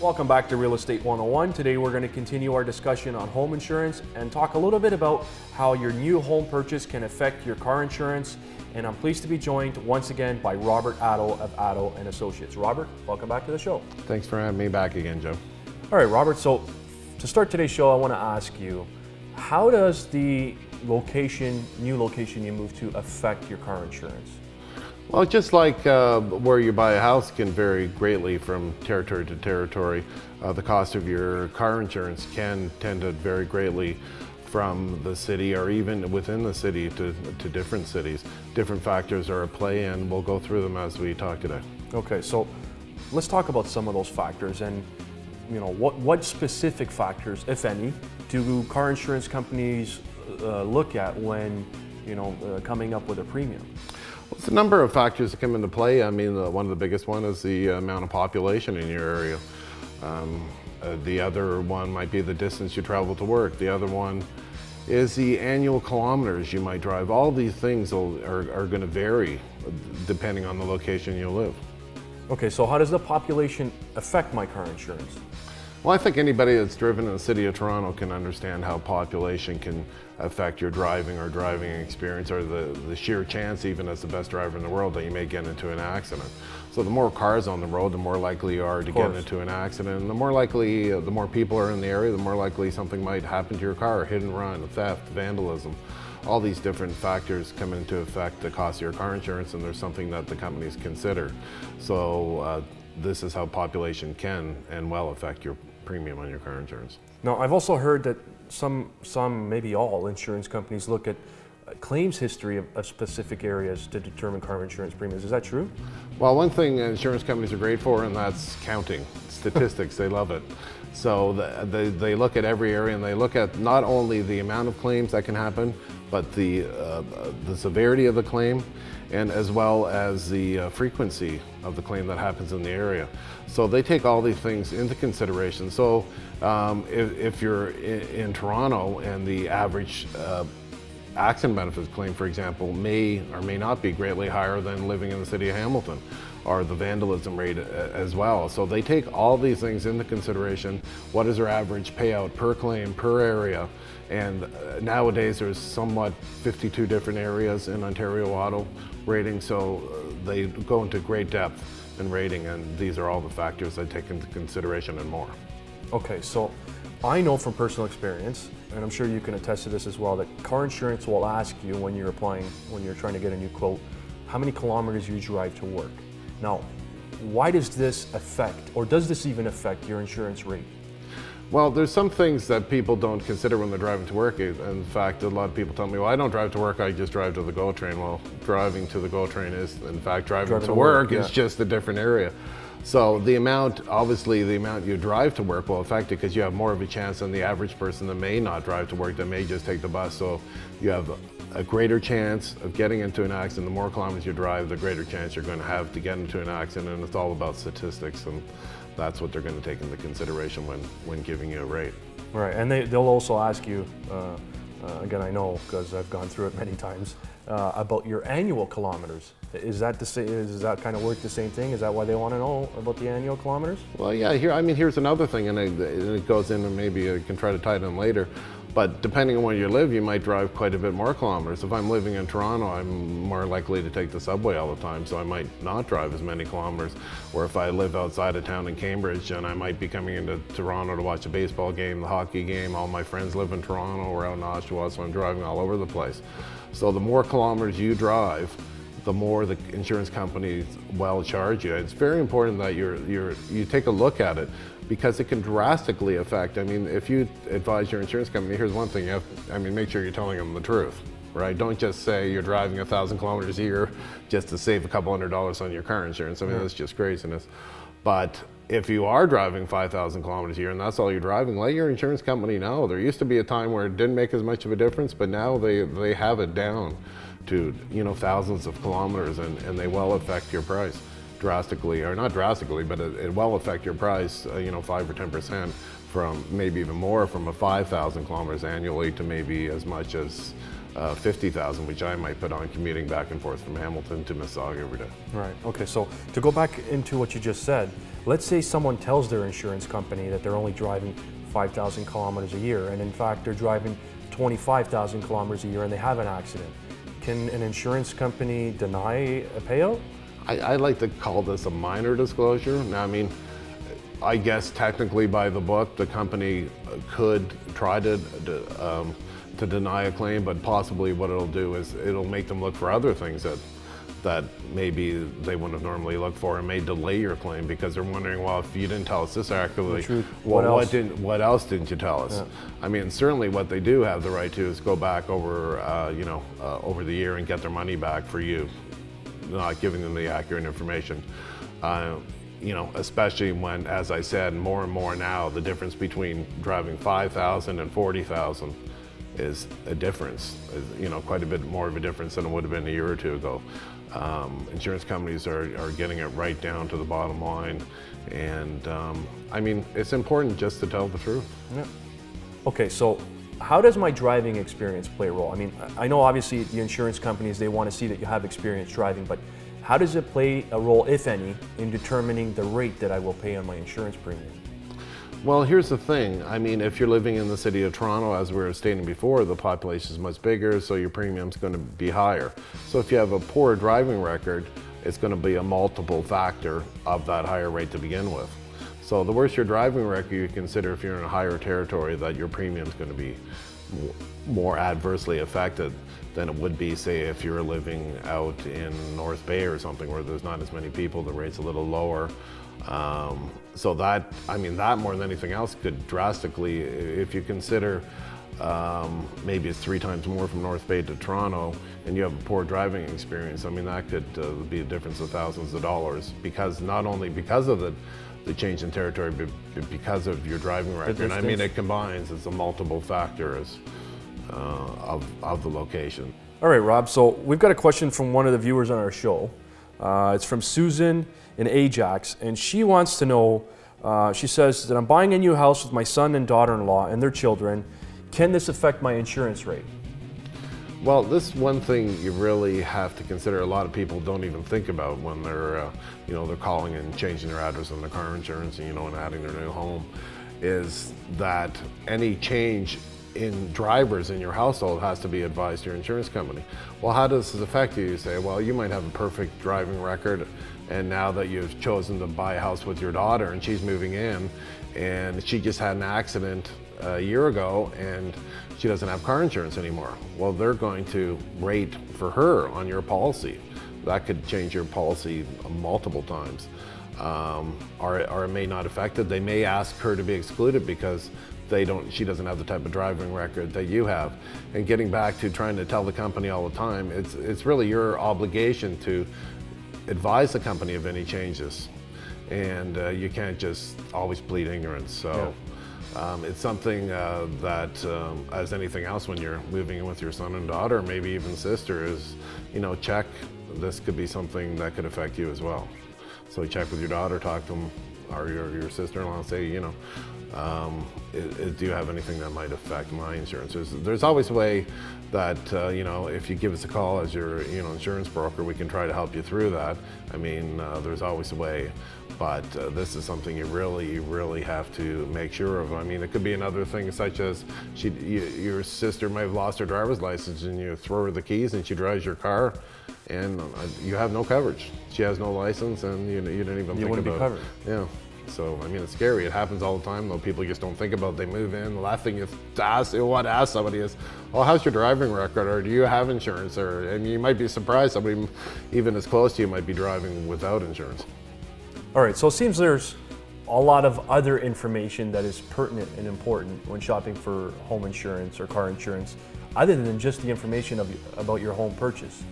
Welcome back to Real Estate 101. Today we're going to continue our discussion on home insurance and talk a little bit about how your new home purchase can affect your car insurance. And I'm pleased to be joined once again by Robert Atto of Atto Associates. Robert, welcome back to the show. Thanks for having me back again, Joe. All right, Robert, so to start today's show, I want to ask you, how does the new location you move to affect your car insurance? Well, just like where you buy a house can vary greatly from territory to territory, the cost of your car insurance can tend to vary greatly from the city or even within the city to different cities. Different factors are at play, and we'll go through them as we talk today. Okay, so let's talk about some of those factors, and what specific factors, if any, do car insurance companies look at when coming up with a premium? Well, it's a number of factors that come into play. I mean, one of the biggest one is the amount of population in your area. The other one might be the distance you travel to work. The other one is the annual kilometers you might drive. All these things are going to vary depending on the location you live. Okay, so how does the population affect my car insurance? Well, I think anybody that's driven in the city of Toronto can understand how population can affect your driving experience, or the sheer chance, even as the best driver in the world, that you may get into an accident. So the more cars on the road, the more likely you are to get into an accident. And the more people are in the area, the more likely something might happen to your car: hit and run, theft, vandalism. All these different factors come into effect the cost of your car insurance, and there's something that the companies consider. So this is how population can and will affect your premium on your car insurance. Now, I've also heard that some, maybe all insurance companies look at claims history of specific areas to determine car insurance premiums. Is that true? Well, one thing insurance companies are great for, and that's counting statistics. They love it. So they look at every area, and they look at not only the amount of claims that can happen, but the severity of the claim, and as well as the frequency of the claim that happens in the area. So they take all these things into consideration. So if you're in Toronto and the average accident benefits claim, for example, may or may not be greatly higher than living in the city of Hamilton, or the vandalism rate as well. So they take all these things into consideration. What is their average payout per claim, per area? And nowadays there's somewhat 52 different areas in Ontario auto rating, so they go into great depth in rating, and these are all the factors they take into consideration and more. Okay, so I know from personal experience, and I'm sure you can attest to this as well, that car insurance will ask you when you're trying to get a new quote, how many kilometers you drive to work. Now, why does this affect, or does this even affect your insurance rate? Well, there's some things that people don't consider when they're driving to work. In fact, a lot of people tell me, well, I don't drive to work, I just drive to the GO train. Well, driving to the GO train is, in fact, driving to work is just a different area. So obviously the amount you drive to work will affect it, because you have more of a chance than the average person that may not drive to work, that may just take the bus. So you have a greater chance of getting into an accident. The more kilometers you drive, the greater chance you're going to have to get into an accident, and it's all about statistics, and that's what they're going to take into consideration when giving you a rate. Right, and they'll also ask you, again, I know because I've gone through it many times, about your annual kilometers. Is that does that kind of work the same thing? Is that why they want to know about the annual kilometers? Well, yeah. Here's another thing, and it goes in, and maybe I can try to tie it in later. But depending on where you live, you might drive quite a bit more kilometers. If I'm living in Toronto, I'm more likely to take the subway all the time, so I might not drive as many kilometers. Or if I live outside of town in Cambridge, and I might be coming into Toronto to watch a baseball game, the hockey game, all my friends live in Toronto or out in Oshawa, so I'm driving all over the place. So the more kilometers you drive, the more the insurance companies will charge you. It's very important that you take a look at it, because it can drastically affect. I mean, if you advise your insurance company, here's one thing: make sure you're telling them the truth, right? Don't just say you're driving 1,000 kilometers a year just to save a couple $100 on your car insurance. I mean, that's just craziness. But if you are driving 5,000 kilometers a year and that's all you're driving, let your insurance company know. There used to be a time where it didn't make as much of a difference, but now they have it down to thousands of kilometers, and they will affect your price. drastically, or not drastically, but it will affect your price, 5 or 10% from maybe even more, from a 5,000 kilometers annually to maybe as much as 50,000, which I might put on commuting back and forth from Hamilton to Mississauga every day. Right, okay, so to go back into what you just said, let's say someone tells their insurance company that they're only driving 5,000 kilometers a year, and in fact they're driving 25,000 kilometers a year and they have an accident. Can an insurance company deny a payout? I like to call this a minor disclosure. Now, I mean, I guess technically by the book, the company could try to deny a claim, but possibly what it'll do is it'll make them look for other things that maybe they wouldn't have normally looked for, and may delay your claim because they're wondering, well, if you didn't tell us this accurately, well, what else didn't you tell us? Yeah. I mean, certainly what they do have the right to is go back over, over the year and get their money back for you not giving them the accurate information. Especially when, as I said, more and more now, the difference between driving 5,000 and 40,000 is a difference, quite a bit more of a difference than it would have been a year or two ago. Insurance companies are getting it right down to the bottom line. And I mean, it's important just to tell the truth. Yeah. Okay, so how does my driving experience play a role? I mean, I know obviously the insurance companies, they want to see that you have experience driving, but how does it play a role, if any, in determining the rate that I will pay on my insurance premium? Well, here's the thing. I mean, if you're living in the city of Toronto, as we were stating before, the population is much bigger, so your premium's going to be higher. So if you have a poor driving record, it's going to be a multiple factor of that higher rate to begin with. So the worse your driving record, you consider if you're in a higher territory that your premium's going to be more adversely affected than it would be, say, if you're living out in North Bay or something where there's not as many people, the rate's a little lower. So that, I mean, that more than anything else could drastically, if you consider maybe it's 3 times more from North Bay to Toronto and you have a poor driving experience, I mean, that could be a difference of thousands of dollars, because not only because of the change in territory, but because of your driving record. I mean, it combines, it's a multiple factors of the location. All right, Rob, so we've got a question from one of the viewers on our show. It's from Susan in Ajax, and she wants to know, she says that I'm buying a new house with my son and daughter-in-law and their children. Can this affect my insurance rate? Well, this one thing you really have to consider. A lot of people don't even think about when they're, they're calling and changing their address on their car insurance, and adding their new home, is that any change in drivers in your household has to be advised to your insurance company. Well, how does this affect you? You say, well, you might have a perfect driving record, and now that you've chosen to buy a house with your daughter and she's moving in, and she just had an accident a year ago and she doesn't have car insurance anymore. Well, they're going to rate for her on your policy. That could change your policy multiple times. Or it may not affect it. They may ask her to be excluded because she doesn't have the type of driving record that you have. And getting back to trying to tell the company all the time, it's really your obligation to advise the company of any changes. And you can't just always plead ignorance. So. Yeah. It's something that, as anything else, when you're moving in with your son and daughter, maybe even sister, is, check. This could be something that could affect you as well. So check with your daughter, talk to them, or your sister-in-law, and say, do you have anything that might affect my insurance? There's always a way that, if you give us a call as your insurance broker, we can try to help you through that. I mean, there's always a way. But this is something you really have to make sure of. I mean, it could be another thing, such as your sister might have lost her driver's license and you throw her the keys and she drives your car and you have no coverage. She has no license and you didn't even think about it. You wouldn't be covered. Yeah. So, I mean, it's scary. It happens all the time, though. People just don't think about it. They move in. The last thing you want to ask somebody is, oh, how's your driving record? Or do you have insurance? And you might be surprised somebody even as close to you might be driving without insurance. All right, so it seems there's a lot of other information that is pertinent and important when shopping for home insurance or car insurance, other than just the information about your home purchase.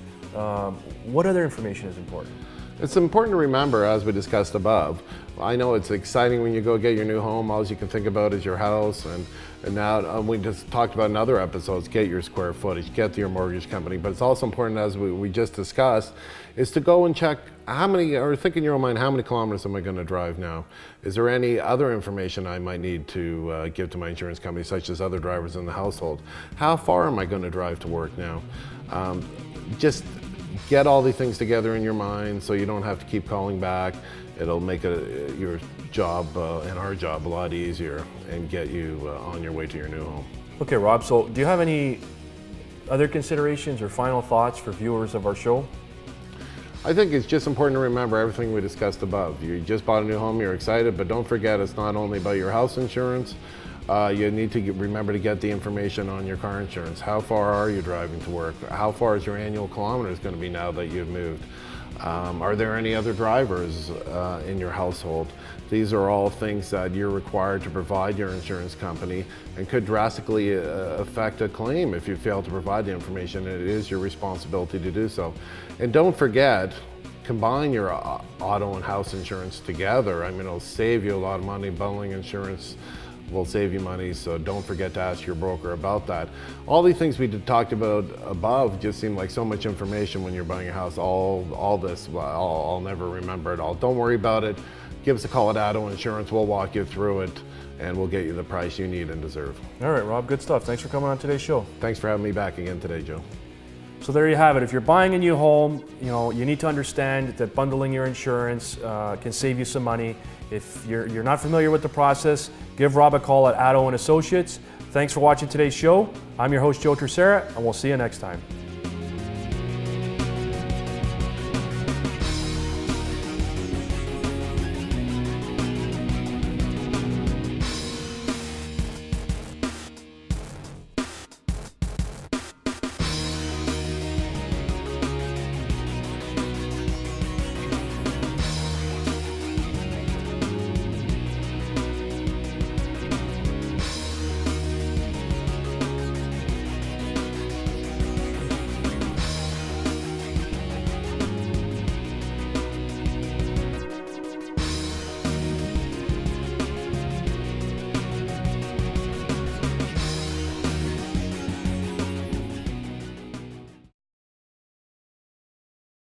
What other information is important? It's important to remember, as we discussed above. I know it's exciting when you go get your new home. All you can think about is your house, and now we just talked about in other episodes, get your square footage, get to your mortgage company. But it's also important, as we just discussed, is to go and check or think in your own mind, how many kilometers am I going to drive now? Is there any other information I might need to give to my insurance company, such as other drivers in the household? How far am I going to drive to work now? Just get all these things together in your mind so you don't have to keep calling back. It'll make your job and our job a lot easier and get you on your way to your new home. Okay, Rob, so do you have any other considerations or final thoughts for viewers of our show? I think it's just important to remember everything we discussed above. You just bought a new home, you're excited, but don't forget it's not only about your house insurance. You need to remember to get the information on your car insurance. How far are you driving to work? How far is your annual kilometers going to be now that you've moved? Are there any other drivers in your household? These are all things that you're required to provide your insurance company and could drastically affect a claim if you fail to provide the information. It is your responsibility to do so. And don't forget, combine your auto and house insurance together. I mean, it'll save you a lot of money. Bundling insurance will save you money, so don't forget to ask your broker about that. All these things we talked about above just seem like so much information when you're buying a house. All this, I'll never remember it all. Don't worry about it. Give us a call at Atto Insurance. We'll walk you through it, and we'll get you the price you need and deserve. All right, Rob, good stuff. Thanks for coming on today's show. Thanks for having me back again today, Joe. So there you have it. If you're buying a new home, you need to understand that bundling your insurance can save you some money. If you're not familiar with the process, give Rob a call at Atto Associates. Thanks for watching today's show. I'm your host, Joe Terceira, and we'll see you next time.